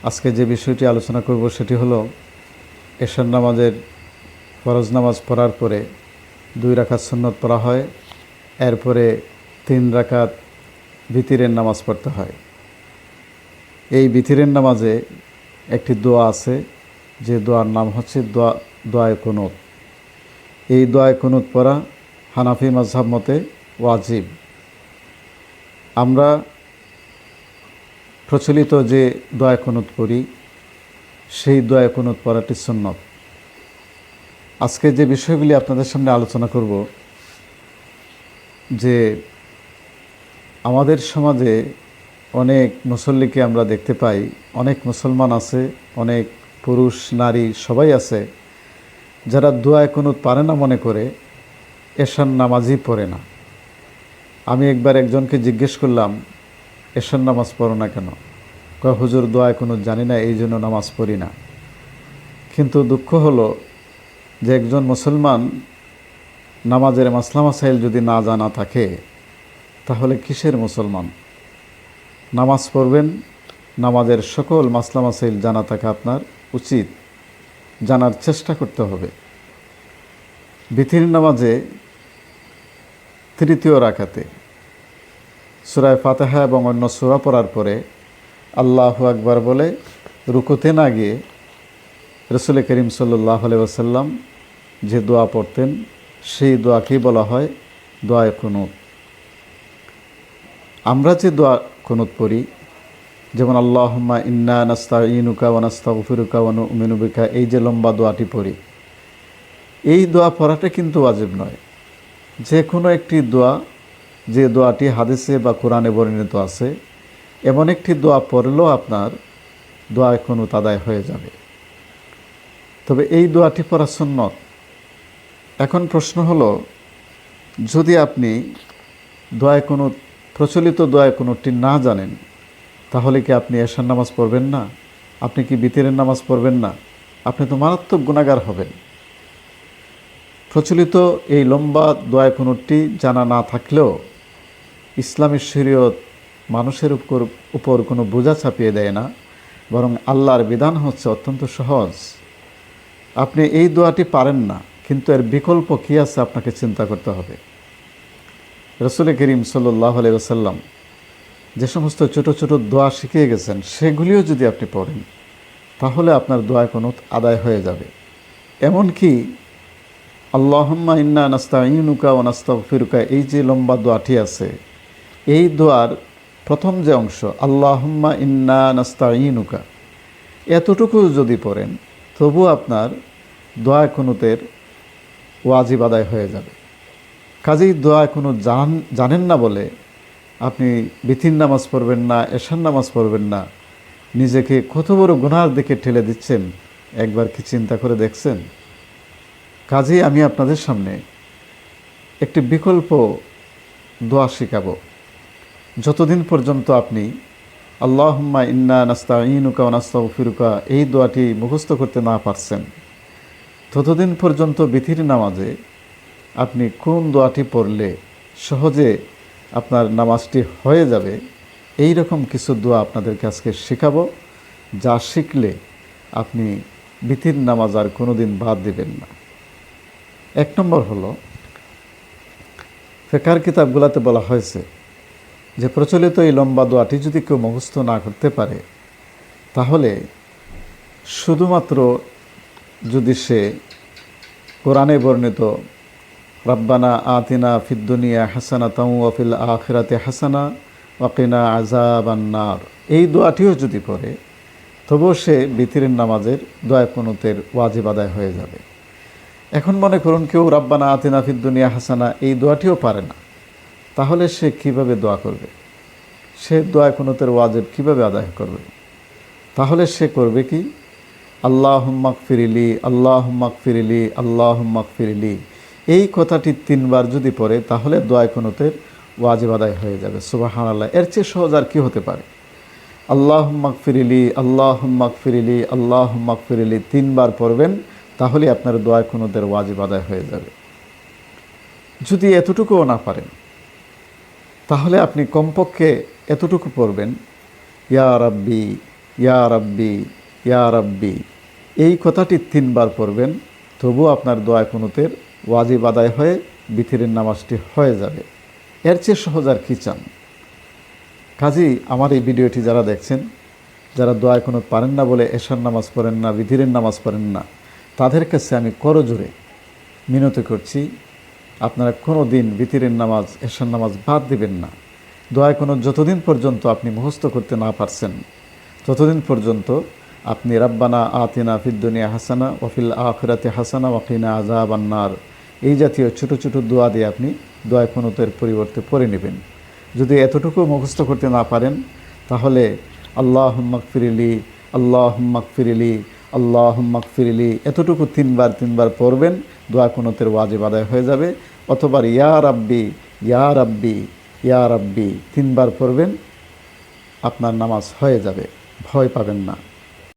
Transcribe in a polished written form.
আজকে যে বিষয়টি আলোচনা করব সেটি হলো এশার নামাজের ফরজ নামাজ পড়ার পরে 2 রাকাত সুন্নত পড়া হয়, এরপরে 3 রাকাত ভিতরের নামাজ পড়তে হয়। এই ভিতরের নামাজে একটি দোয়া আছে, যে দোয়ার নাম হচ্ছে দোয়ায়ে কুনুত। এই দোয়ায়ে কুনুত পড়া হানাফি মাযহাব মতে ওয়াজিব। আমরা প্রচলিত যে দোয়ায়ে কুনুত পড়ি সেই দোয়ায়ে কুনুত পড়াটি সুন্নত। আজকে যে বিষয়গুলি আপনাদের সামনে আলোচনা করব, যে আমাদের সমাজে অনেক মুসল্লিকে আমরা দেখতে পাই, অনেক মুসলমান আছে, অনেক পুরুষ নারী সবাই আছে, যারা দোয়ায়ে কুনুত পারে না মনে করে এশার নামাজই পড়ে না। আমি একবার একজনকে জিজ্ঞেস করলাম, এশার নামাজ পড়ো না কেন? কয়, হুজুর দোয়ায়ে কুনুত জানি না, এই জন্য নামাজ পড়ি না। কিন্তু দুঃখ হলো যে একজন মুসলমান নামাজের মাসলা মাসাইল যদি না জানা থাকে তাহলে কিসের মুসলমান? নামাজ পড়বেন, নামাজের সকল মাসলা মাসাইল জানা থাকা আপনার উচিত, জানার চেষ্টা করতে হবে। বিতির নামাজে 3য় রাকাতে সূরা ফাতিহা এবং অন্য সূরা পড়ার পরে আল্লাহু আকবার বলে রুকুতে না গিয়ে রাসূল করিম সাল্লাল্লাহু আলাইহি ওয়াসাল্লাম যে দোয়া পড়তেন সেই দোয়াকেই বলা হয় দোয়ায়ে কুনুত। আমরা যে দোয়া কুনুত পড়ি, যেমন আল্লাহুম্মা ইন্না নাস্তাঈনুকা ওয়া নাস্তাগফিরুকা ওয়া নু'মিনু বিকা, এই যে লম্বা দোয়াটি পড়ি, এই দোয়া পড়াটা কিন্তু ওয়াজিব নয়। যে কোনো একটি দোয়া, যে দোয়াটি হাদিসে বা কোরআনে বর্ণিত আছে, এমন একটি দোয়া পড়লেও আপনার দোয়ায়ে কুনুত আদায় হয়ে যাবে। তবে এই দোয়াটি পড়া সুন্নত। এখন প্রশ্ন হলো, যদি আপনি দোয়ায়ে কুনুত, প্রচলিত দোয়ায়ে কুনুতটি না জানেন, তাহলে কি আপনি এশার নামাজ পড়বেন না? আপনি কি বিতরের নামাজ পড়বেন না? আপনি তো মারাত্মক গুনাহগার হবেন। প্রচলিত এই লম্বা দোয়ায়ে কুনুতটি জানা না থাকলেও ইসলামী শরীয়ত মানুষের উপর কোনো বোঝা চাপিয়ে দেয় না, বরং আল্লাহর বিধান হচ্ছে অত্যন্ত সহজ। আপনি এই দোয়াটি পারেন না, কিন্তু এর বিকল্প কী আছে আপনাকে চিন্তা করতে হবে। রাসূল করিম সাল্লাল্লাহু আলাইহি ওয়াসাল্লাম যে সমস্ত ছোট ছোট দোয়া শিখিয়ে গেছেন সেগুলিও যদি আপনি পড়েন তাহলে আপনার দোয়ায়ে কুনুত আদায় হয়ে যাবে। এমনকি আল্লাহুম্মা ইন্না নাস্তাঈনুকা ওয়া নাস্তাগফিরুকা, এই যে লম্বা দোয়াটি আছে, এই দোয়ার প্রথম যে অংশ আল্লাহুম্মা ইন্না নাস্তাঈনুকা, এতটুকু যদি পড়েন তবু আপনার দোয়ায়ে কুনুতের ওয়াজিব আদায় হয়ে যাবে। কাজেই দোয়ায়ে কুনুত জানেন না বলে আপনি বিতির নামাজ পড়বেন না, এশার নামাজ পড়বেন না, নিজেকে কত বড় গুনাহের দিকে ঠেলে দিচ্ছেন, একবার কি চিন্তা করে দেখছেন? কাজেই আমি আপনাদের সামনে একটি বিকল্প দোয়া শেখাবো। যতদিন পর্যন্ত আপনি আল্লাহুম্মা ইন্না নাস্তাঈনুকা ওয়া নাস্তাগফিরুকা এই দোয়াটি মুখস্থ করতে না পারছেন, ততদিন পর্যন্ত বিতির নামাজে আপনি কোন দোয়াটি পড়লে সহজে আপনার নামাজটি হয়ে যাবে, এই রকম কিছু দোয়া আপনাদেরকে আজকে শেখাবো, যা শিখলে আপনি বিতির নামাজ আর কোনো দিন বাদ দিবেন না। 1 নম্বর হলো, ফিকহের কিতাবগুলোতে বলা হয়েছে যে প্রচলিত এই লম্বা দোয়াটি যদি কেউ মুখস্থ না করতে পারে, তাহলে শুধুমাত্র যদি সে কোরআনে বর্ণিত রাব্বানা আতিনা ফিদ দুনিয়া হাসানাতাও ওয়া ফিল আখিরাতি হাসানা ওয়া কিনা আযাবান নার, এই দোয়াটিও যদি পড়ে, তবুও সে বিতিরের নামাজের দোয়ায়ে কুনুতের ওয়াজিব আদায় হয়ে যাবে। এখন মনে করুন কেউ রাব্বানা আতিনা ফিদ দুনিয়া হাসানা এই দোয়াটিও পারে না, তাহলে সে কিভাবে দোয়া করবে? সে দোয়ায়ে কুনুতের ওয়াজিব কিভাবে আদায় করবে? তাহলে সে করবে কি, আল্লাহুম্মা গফিরলি আল্লাহুম্মা গফিরলি আল্লাহুম্মা গফিরলি, এই কথাটি 3 বার যদি পড়ে তাহলে দোয়ায়ে কুনুতের ওয়াজিব আদায় হয়ে যাবে। সুবহানাল্লাহ, এর চেয়ে সহজ আর কি হতে পারে? আল্লাহুম্মা গফিরলি আল্লাহুম্মা গফিরলি আল্লাহুম্মা গফিরলি 3 বার পড়বেন, তাহলে আপনার দোয়ায়ে কুনুতের ওয়াজিব আদায় হয়ে যাবে। যদি এতটুকুও না পারেন, তাহলে আপনি কমপক্ষে এতটুকু পড়বেন, ইয়া রাব্বি ইয়া রাব্বি, ইয়া রাব্বি, এই কথাটি 3 বার পড়বেন, তবুও আপনার দোয়া কুনুতের ওয়াজিব আদায় হয়ে বিতিরের নামাজটি হয়ে যাবে। এর চেয়ে সহজ আর কি চান? কাজেই আমার এই ভিডিওটি যারা দেখছেন, যারা দোয়া কুনুত পারেন না বলে এশার নামাজ পড়েন না, বিতিরের নামাজ পড়েন না, তাদের কাছে আমি করজোরে মিনতি করছি, আপনারা কোনো দিন বিতিরের নামাজ, এশার নামাজ বাদ দিবেন না। দোয়া কুনুত যতদিন পর্যন্ত আপনি মুখস্থ করতে না পারছেন, ততদিন পর্যন্ত আপনি রাব্বানা আতিনা ফিদ দুনিয়া হাসানা ওয়া ফিল আখিরাতি হাসানা ওয়া কিনা আযাবান নার, এই জাতীয় ছোট ছোট দোয়া দিয়ে আপনি দোয়া কুনুতের পরিবর্তে পড়ে নেবেন। যদি এতটুকু মুখস্থ করতে না পারেন, তাহলে আল্লাহুম্মা গফিরলি, আল্লাহুম্মা গফিরলি, আল্লাহুম্মা গফিরলি, এতটুকু 3 বার পড়বেন, দোয়া কুনুতের ওয়াজিব আদায় হয়ে যাবে। অথবা ইয়া রাব্বি, ইয়া রাব্বি, ইয়া রাব্বি 3 বার পড়বেন, আপনার নামাজ হয়ে যাবে, ভয় পাবেন না।